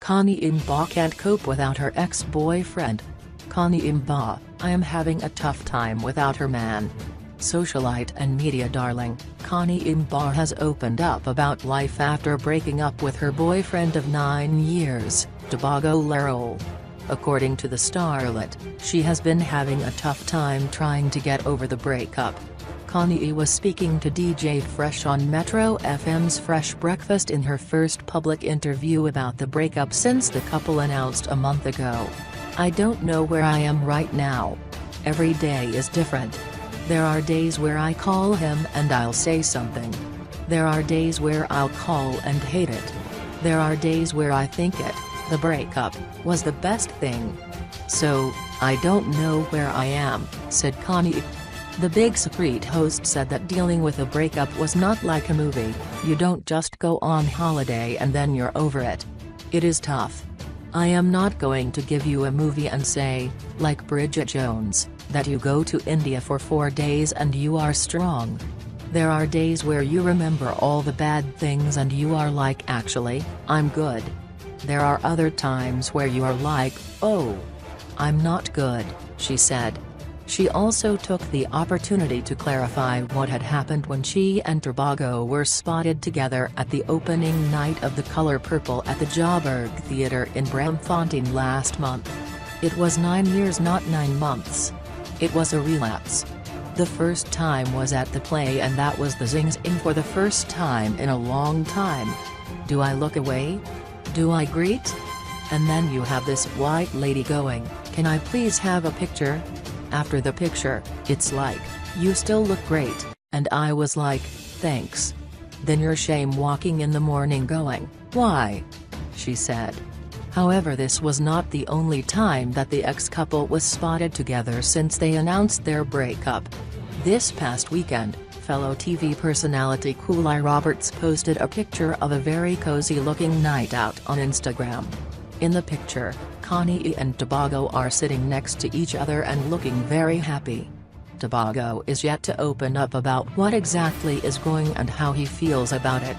Khanyi Mbau can't cope without her ex-boyfriend. Khanyi Mbau, I am having a tough time without her man. Socialite and media darling, Khanyi Mbau has opened up about life after breaking up with her boyfriend of 9 years, Tebogo Lerole. According to the starlet, she has been having a tough time trying to get over the breakup. Connie was speaking to DJ Fresh on Metro FM's Fresh Breakfast in her first public interview about the breakup since the couple announced a month ago. I don't know where I am right now. Every day is different. There are days where I call him and I'll say something. There are days where I'll call and hate it. There are days where I think the breakup, was the best thing. So, I don't know where I am, said Connie. The Big Secret host said that dealing with a breakup was not like a movie. You don't just go on holiday and then you're over it. It is tough. I am not going to give you a movie and say, like Bridget Jones, that you go to India for 4 days and you are strong. There are days where you remember all the bad things and you are like, actually, I'm good. There are other times where you are like, oh, I'm not good, she said. She also took the opportunity to clarify what had happened when she and Tebogo were spotted together at the opening night of The Color Purple at the Joburg Theatre in Braamfontein last month. It was 9 years, not 9 months. It was a relapse. The first time was at the play and that was the zing-zing for the first time in a long time. Do I look away? Do I greet? And then you have this white lady going, can I please have a picture? After the picture, it's like, you still look great, and I was like, thanks. Then you're shame walking in the morning going, why? She said. However, this was not the only time that the ex-couple was spotted together since they announced their breakup. This past weekend, fellow TV personality Cooley Roberts posted a picture of a very cozy-looking night out on Instagram. In the picture, Connie and Tebogo are sitting next to each other and looking very happy. Tebogo is yet to open up about what exactly is going and how he feels about it.